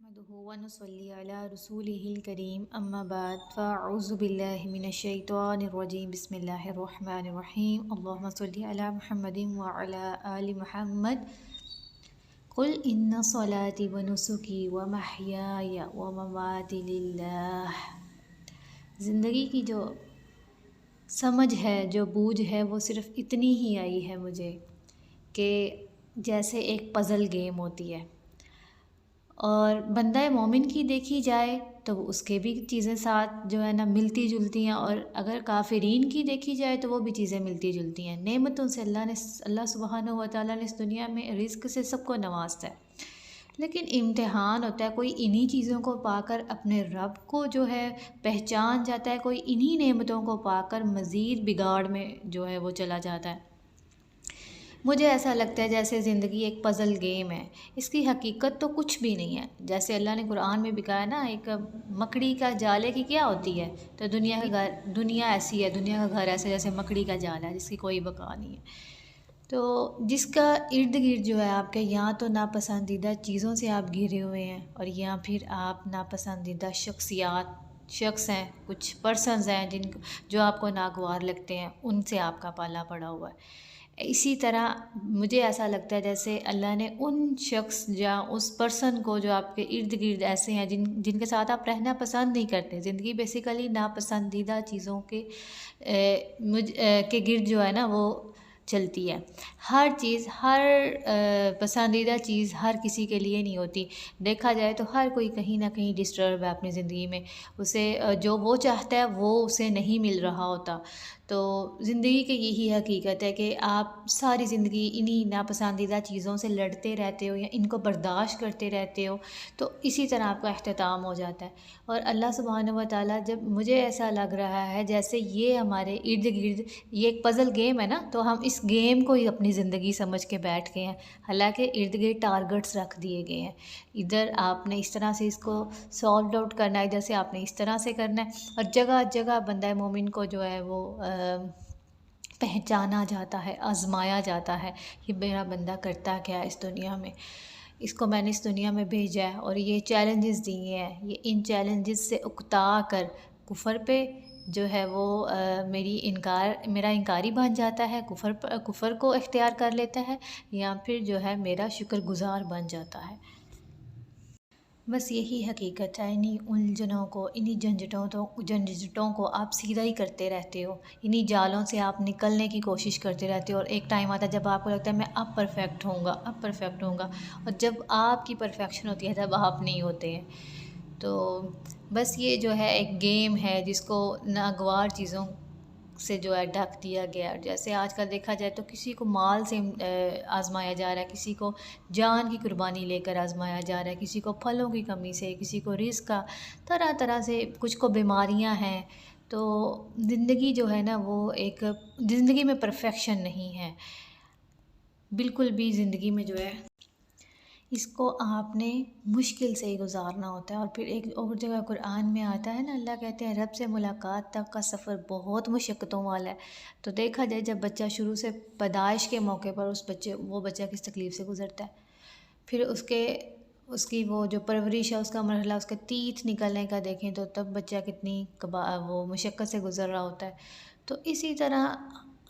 नहमदुहु व नुसल्ली अला रसूलिहिल करीम अम्मा बाद फ़अऊज़ु बिल्लाहि मिनश शैतानिर रजीम बिस्मिल्लाहिर रहमानिर रहीम अल्लाहुम्मा सल्लि अला मुहम्मदिन व अला आलि मुहम्मद कुल इन्ना सलाती व नुसुकी व महयाया व ममाती लिल्लाह। ज़िंदगी की जो समझ है, जो बूझ है, वो सिर्फ़ इतनी ही आई है मुझे कि जैसे एक पज़ल गेम होती है और बंदा मोमिन की देखी जाए तो उसके भी चीज़ें साथ जो है ना मिलती जुलती हैं, और अगर काफिरीन की देखी जाए तो वो भी चीज़ें मिलती जुलती हैं। नेमतों से अल्लाह सुब्हानहू व तआला ने इस दुनिया में रिज़्क़ से सबको नवाज़ता है, लेकिन इम्तिहान होता है। कोई इन्हीं चीज़ों को पाकर अपने रब को जो है पहचान जाता है, कोई इन्हीं नेमतों को पाकर मज़ीद बिगाड़ में जो है वो चला जाता है। मुझे ऐसा लगता है जैसे ज़िंदगी एक पज़ल गेम है, इसकी हकीकत तो कुछ भी नहीं है। जैसे अल्लाह ने कुरान में भी कहा है ना, एक मकड़ी का जाले की क्या होती है, तो दुनिया ऐसी है, दुनिया का घर ऐसे जैसे मकड़ी का जाल है जिसकी कोई बका नहीं है। तो जिसका इर्द गिर्द जो है आपके, यहाँ तो नापसंदीदा चीज़ों से आप घिरे हुए हैं, और या फिर आप नापसंदीदा शख्स हैं, कुछ पर्सन्स हैं जो आपको नागवार लगते हैं, उनसे आपका पाला पड़ा हुआ है। इसी तरह मुझे ऐसा लगता है जैसे अल्लाह ने उन शख्स या उस पर्सन को जो आपके इर्द गिर्द ऐसे हैं जिनके साथ आप रहना पसंद नहीं करते। ज़िंदगी बेसिकली नापसंदीदा चीज़ों के गिर्द जो है ना वो चलती है। हर चीज़, हर पसंदीदा चीज़ हर किसी के लिए नहीं होती। देखा जाए तो हर कोई कहीं ना कहीं डिस्टर्ब है अपनी ज़िंदगी में, उसे जो वो चाहता है वो उसे नहीं मिल रहा होता। तो ज़िंदगी की यही हकीकत है कि आप सारी ज़िंदगी इन्हीं नापसंदीदा चीज़ों से लड़ते रहते हो या इनको बर्दाश्त करते रहते हो, तो इसी तरह आपका अख्तिताम हो जाता है। और अल्लाह सुब्हानहू व तआला, जब मुझे ऐसा लग रहा है जैसे ये हमारे इर्द गिर्द ये एक पज़ल गेम है ना, तो हम इस गेम को ही अपनी ज़िंदगी समझ के बैठ गए हैं। हालांकि इर्द गिर्द टारगेट्स रख दिए गए हैं, इधर आपने इस तरह से इसको सॉल्व आउट करना है, इधर से आपने इस तरह से करना है, और जगह जगह बंदा मोमिन को जो है वो पहचाना जाता है, आजमाया जाता है कि मेरा बंदा करता क्या है इस दुनिया में, इसको मैंने इस दुनिया में भेजा है और ये चैलेंजेस दिए हैं, ये इन चैलेंजेस से उकता कर कुफर पे जो है वो मेरा इनकारी बन जाता है, कुफर को इख्तियार कर लेता है, या फिर जो है मेरा शुक्रगुज़ार बन जाता है। बस यही हकीकत है। इन्हीं उलझनों को, इन्हीं झंझटों को आप सीधा ही करते रहते हो, इन्हीं जालों से आप निकलने की कोशिश करते रहते हो, और एक टाइम आता है जब आपको लगता है मैं अब परफेक्ट होऊंगा, अब परफेक्ट होऊंगा, और जब आपकी परफेक्शन होती है तब आप नहीं होते हैं। तो बस ये जो है एक गेम है जिसको नागवार चीज़ों से जो है ढक दिया गया। जैसे आजकल देखा जाए तो किसी को माल से आजमाया जा रहा है, किसी को जान की कुर्बानी लेकर आजमाया जा रहा है, किसी को फलों की कमी से, किसी को रिस्क का, तरह तरह से, कुछ को बीमारियां हैं। तो ज़िंदगी जो है ना वो एक, ज़िंदगी में परफेक्शन नहीं है बिल्कुल भी। ज़िंदगी में जो है इसको आपने मुश्किल से ही गुजारना होता है। और फिर एक और जगह कुरान में आता है ना, अल्लाह कहते हैं रब से मुलाकात तक का सफ़र बहुत मुशक्क़तों वाला है। तो देखा जाए जब बच्चा शुरू से पैदाइश के मौके पर वो बच्चा किस तकलीफ़ से गुज़रता है, फिर उसकी वो जो परवरिश है, उसका मरहला, उसका तीत निकलने का देखें तो तब बच्चा कितनी वो मुशक्क़त से गुज़र रहा होता है। तो इसी तरह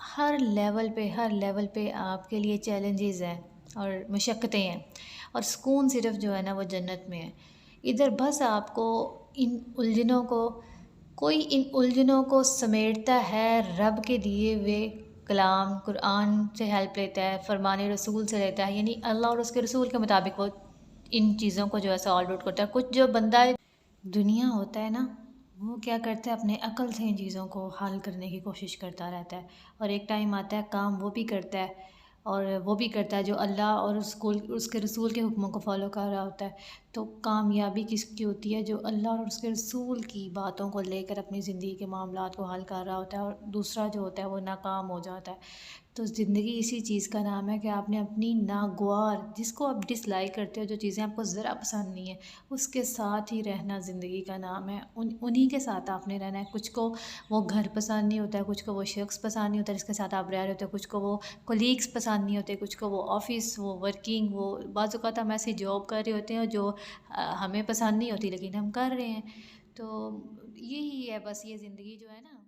हर लेवल पे आपके लिए चैलेंजेस हैं और मुशक्क़तें हैं, और सुकून सिर्फ़ जो है ना वो जन्नत में है। इधर बस आपको इन उलझनों को कोई इन उलझनों को समेटता है, रब के दिए हुए कलाम कुरान से हेल्प लेता है, फरमान रसूल से लेता है, यानी अल्लाह और उसके रसूल के मुताबिक वो इन चीज़ों को जो है सॉल्व आउट करता है। कुछ जो बंदा दुनिया होता है ना, वो क्या करता है, अपने अकल से इन चीज़ों को हल करने की कोशिश करता रहता है, और एक टाइम आता है काम वो भी करता है, और वो भी करता है जो अल्लाह और उसके रसूल के हुक्मों को फॉलो कर रहा होता है। तो कामयाबी किसकी होती है, जो अल्लाह और उसके रसूल की बातों को लेकर अपनी ज़िंदगी के मामलात को हल कर रहा होता है, और दूसरा जो होता है वो नाकाम हो जाता है। तो ज़िंदगी इसी चीज़ का नाम है कि आपने अपनी नागवार, जिसको आप डिसलाइक करते हो, जो चीज़ें आपको ज़रा पसंद नहीं है, उसके साथ ही रहना ज़िंदगी का नाम है। उन्हीं के साथ आपने रहना है। कुछ को वो घर पसंद नहीं होता है, कुछ को वो शख्स पसंद नहीं होता जिसके साथ आप रह रहे होते हो, कुछ को वो कोलीग्स पसंद नहीं होते, कुछ को वो ऑफ़िस, वो वर्किंग, वो बाज़ औक़ात हम ऐसी जॉब कर रहे होते हैं जो हमें पसंद नहीं होती लेकिन हम कर रहे हैं। तो यही है बस, ये ज़िंदगी जो है ना।